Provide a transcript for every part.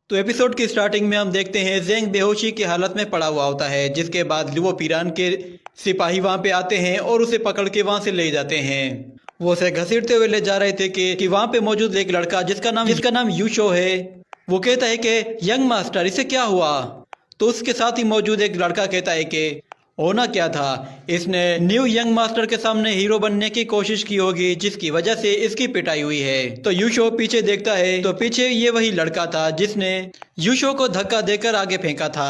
तो एपिसोड की स्टार्टिंग में हम देखते हैं ज़ेंग बेहोशी की हालत में पड़ा हुआ होता है, जिसके बाद लुओ पीरान के सिपाही वहां पे आते हैं और उसे पकड़ के वहां से ले जाते हैं। वो उसे घसीटते हुए ले जा रहे थे कि वहां पे मौजूद एक लड़का जिसका नाम यूशो है, वो कहता है कि यंग मास्टर इसे क्या हुआ। तो उसके साथ ही मौजूद एक लड़का कहता है कि होना क्या था, इसने न्यू यंग मास्टर के सामने हीरो बनने की कोशिश की होगी, जिसकी वजह से इसकी पिटाई हुई है। तो यूशो पीछे देखता है तो पीछे ये वही लड़का था जिसने यूशो को धक्का देकर आगे फेंका था।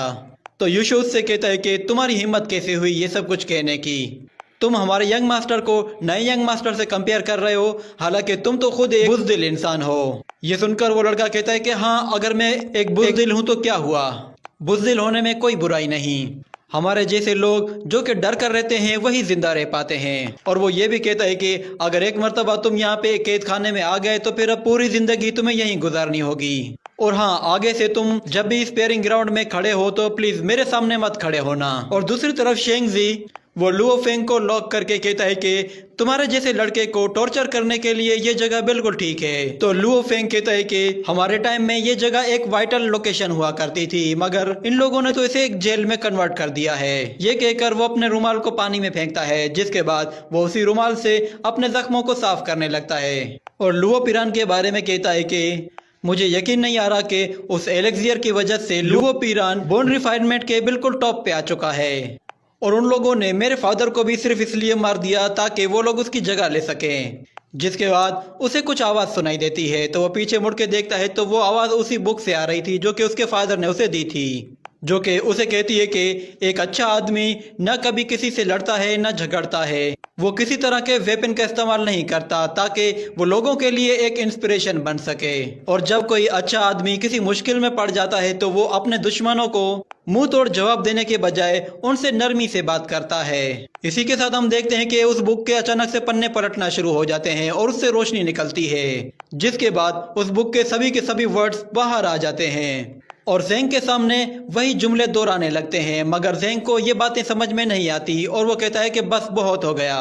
तो यूशो उससे कहता है कि तुम्हारी हिम्मत कैसे हुई ये सब कुछ कहने की, तुम हमारे यंग मास्टर को नए यंग मास्टर से कंपेयर कर रहे हो, हालांकि तुम तो खुद एक बुज़दिल इंसान हो। ये सुनकर वो लड़का कहता है कि हाँ, अगर मैं एक बुज़दिल हूँ तो क्या हुआ, बुज़दिल होने में कोई बुराई नहीं। हमारे जैसे लोग जो कि डर कर रहते हैं वही जिंदा रह पाते हैं। और वो ये भी कहता है कि अगर एक मर्तबा तुम यहाँ पे कैद खाने में आ गए तो फिर अब पूरी जिंदगी तुम्हें यहीं गुजारनी होगी। और हाँ, आगे से तुम जब भी स्पेयरिंग ग्राउंड में खड़े हो तो प्लीज मेरे सामने मत खड़े होना। और दूसरी तरफ शेंगजी वो लुओ फेंग को लॉक करके कहता है कि तुम्हारे जैसे लड़के को टॉर्चर करने के लिए ये जगह बिल्कुल ठीक है। तो लुओ फेंग कहता है कि हमारे टाइम में ये जगह एक वाइटल लोकेशन हुआ करती थी, मगर इन लोगों ने तो इसे एक जेल में कन्वर्ट कर दिया है। ये कहकर वो अपने रुमाल को पानी में फेंकता है, जिसके बाद वो उसी रुमाल से अपने जख्मों को साफ करने लगता है। और लुओ पिरान के बारे में कहता है कि मुझे यकीन नहीं आ रहा कि उस एलेक्सियर की वजह से लुओ पिरान बोन रिफाइनमेंट के बिल्कुल टॉप पे आ चुका है। और उन लोगों ने मेरे फादर को भी सिर्फ इसलिए मार दिया ताकि वो लोग उसकी जगह ले सकें। जिसके बाद उसे कुछ आवाज़ सुनाई देती है, तो वो पीछे मुड़ के देखता है तो वो आवाज़ उसी बुक से आ रही थी जो कि उसके फादर ने उसे दी थी, जो कि उसे कहती है कि एक अच्छा आदमी न कभी किसी से लड़ता है न झगड़ता है, वो किसी तरह के वेपन का इस्तेमाल नहीं करता ताकि वो लोगों के लिए एक इंस्पिरेशन बन सके। और जब कोई अच्छा आदमी किसी मुश्किल में पड़ जाता है तो वो अपने दुश्मनों को मुंह तोड़ जवाब देने के बजाय उनसे नरमी से बात करता है। इसी के साथ हम देखते हैं कि उस बुक के अचानक से पन्ने पलटना शुरू हो जाते हैं और उससे रोशनी निकलती है, जिसके बाद उस बुक के सभी वर्ड्स बाहर आ जाते हैं और ज़ेंग के सामने वही जुमले दोहराने लगते हैं। मगर ज़ेंग को ये बातें समझ में नहीं आती और वो कहता है कि बस बहुत हो गया।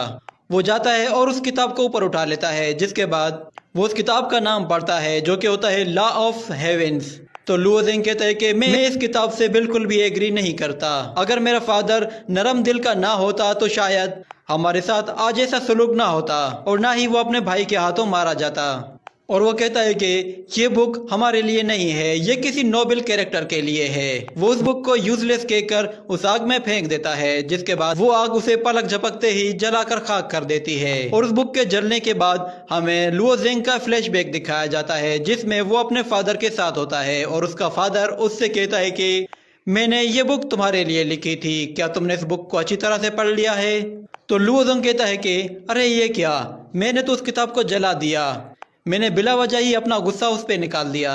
वो जाता है और उस किताब को ऊपर उठा लेता है, जिसके बाद वो उस किताब का नाम पढ़ता है जो कि होता है लॉ ऑफ हेवेंस। तो लुओ ज़ेंग कहता है कि मैं इस किताब से बिल्कुल भी एग्री नहीं करता। अगर मेरा फादर नरम दिल का ना होता तो शायद हमारे साथ आज ऐसा सलूक ना होता और ना ही वो अपने भाई के हाथों मारा जाता। और वो कहता है कि ये बुक हमारे लिए नहीं है, ये किसी नोबल कैरेक्टर के लिए है। वो उस बुक को यूजलेस कहकर उस आग में फेंक देता है, जिसके बाद वो आग उसे पलक झपकते ही जलाकर खाक कर देती है। और उस बुक के जलने के बाद हमें लुओ ज़ेंग का फ्लैशबैक दिखाया जाता है, जिसमें वो अपने फादर के साथ होता है और उसका फादर उससे कहता है कि मैंने ये बुक तुम्हारे लिए लिखी थी, क्या तुमने इस बुक को अच्छी तरह से पढ़ लिया है। तो लुओ ज़ेंग कहता है कि अरे ये क्या, मैंने तो उस किताब को जला दिया, मैंने बिला वजह ही अपना गुस्सा उस पर निकाल दिया।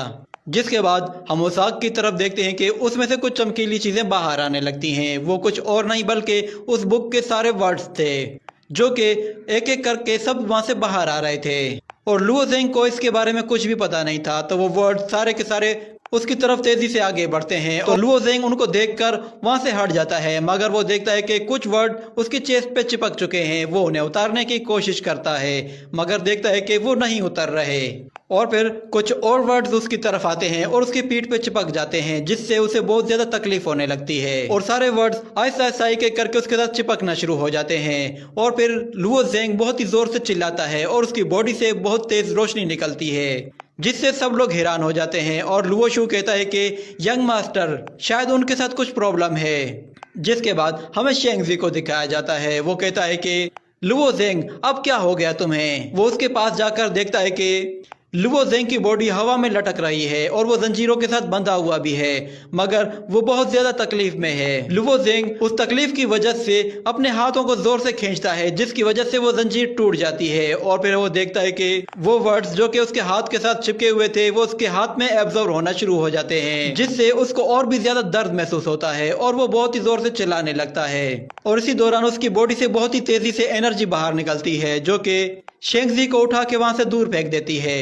जिसके बाद हम उस आग की तरफ देखते हैं कि उसमें से कुछ चमकीली चीजें बाहर आने लगती हैं। वो कुछ और नहीं बल्कि उस बुक के सारे वर्ड्स थे, जो कि एक एक करके सब वहां से बाहर आ रहे थे। और लुओ ज़ेंग को इसके बारे में कुछ भी पता नहीं था, तो वो वर्ड सारे के सारे उसकी तरफ तेजी से आगे बढ़ते हैं और लुओ ज़ेंग उनको देखकर वहां से हट जाता है। मगर वो देखता है कि कुछ वर्ड उसकी चेस्ट पे चिपक चुके हैं। वो उन्हें उतारने की कोशिश करता है, मगर देखता है कि वो नहीं उतर रहे। और फिर कुछ और वर्ड्स उसकी तरफ आते हैं और उसकी पीठ पे चिपक जाते हैं, जिससे उसे बहुत ज्यादा तकलीफ होने लगती है। और सारे वर्ड्स आहिस्ता आहिस्ता एक एक करके उसके साथ चिपकना शुरू हो जाते हैं। और फिर लुओ ज़ेंग बहुत ही जोर से चिल्लाता है और उसकी बॉडी से बहुत तेज रोशनी निकलती है, जिससे सब लोग हैरान हो जाते हैं। और लुओ शू कहता है कि यंग मास्टर शायद उनके साथ कुछ प्रॉब्लम है। जिसके बाद हमें शेंगजी को दिखाया जाता है। वो कहता है कि लुओ ज़ेंग अब क्या हो गया तुम्हें। वो उसके पास जाकर देखता है कि लुओ ज़ेंग की बॉडी हवा में लटक रही है और वो जंजीरों के साथ बंधा हुआ भी है, मगर वो बहुत ज्यादा तकलीफ में है। लुओ ज़ेंग उस तकलीफ की वजह से अपने हाथों को जोर से खींचता है, जिसकी वजह से वो जंजीर टूट जाती है। और फिर वो देखता है कि वो वर्ड्स जो कि उसके हाथ के साथ चिपके हुए थे वो उसके हाथ में एब्जॉर्ब होना शुरू हो जाते हैं, जिससे उसको और भी ज्यादा दर्द महसूस होता है और वो बहुत ही जोर से चिल्लाने लगता है। और इसी दौरान उसकी बॉडी से बहुत ही तेजी से एनर्जी बाहर निकलती है, जो कि शेंगजी को उठा के वहां से दूर फेंक देती है।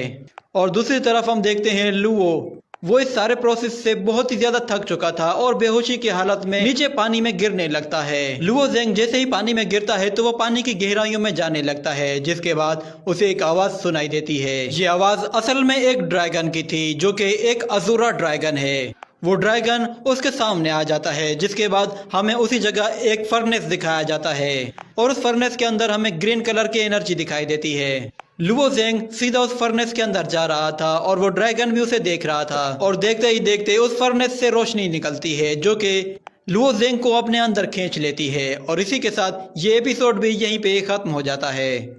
और दूसरी तरफ हम देखते हैं लुओ वो इस सारे प्रोसेस से बहुत ही ज्यादा थक चुका था और बेहोशी की हालत में नीचे पानी में गिरने लगता है। लुओ ज़ेंग जैसे ही पानी में गिरता है तो वो पानी की गहराइयों में जाने लगता है, जिसके बाद उसे एक आवाज सुनाई देती है। ये आवाज असल में एक ड्रैगन की थी, जो कि एक अज़ूरा ड्रैगन है। वो ड्रैगन उसके सामने आ जाता है, जिसके बाद हमें उसी जगह एक फर्नेस दिखाया जाता है और उस फर्नेस के अंदर हमें ग्रीन कलर की एनर्जी दिखाई देती है। लुओ ज़ेंग सीधा उस फर्नेस के अंदर जा रहा था और वो ड्रैगन भी उसे देख रहा था और देखते ही देखते उस फर्नेस से रोशनी निकलती है, जो कि लुओ ज़ेंग को अपने अंदर खींच लेती है। और इसी के साथ ये एपिसोड भी यहीं पे खत्म हो जाता है।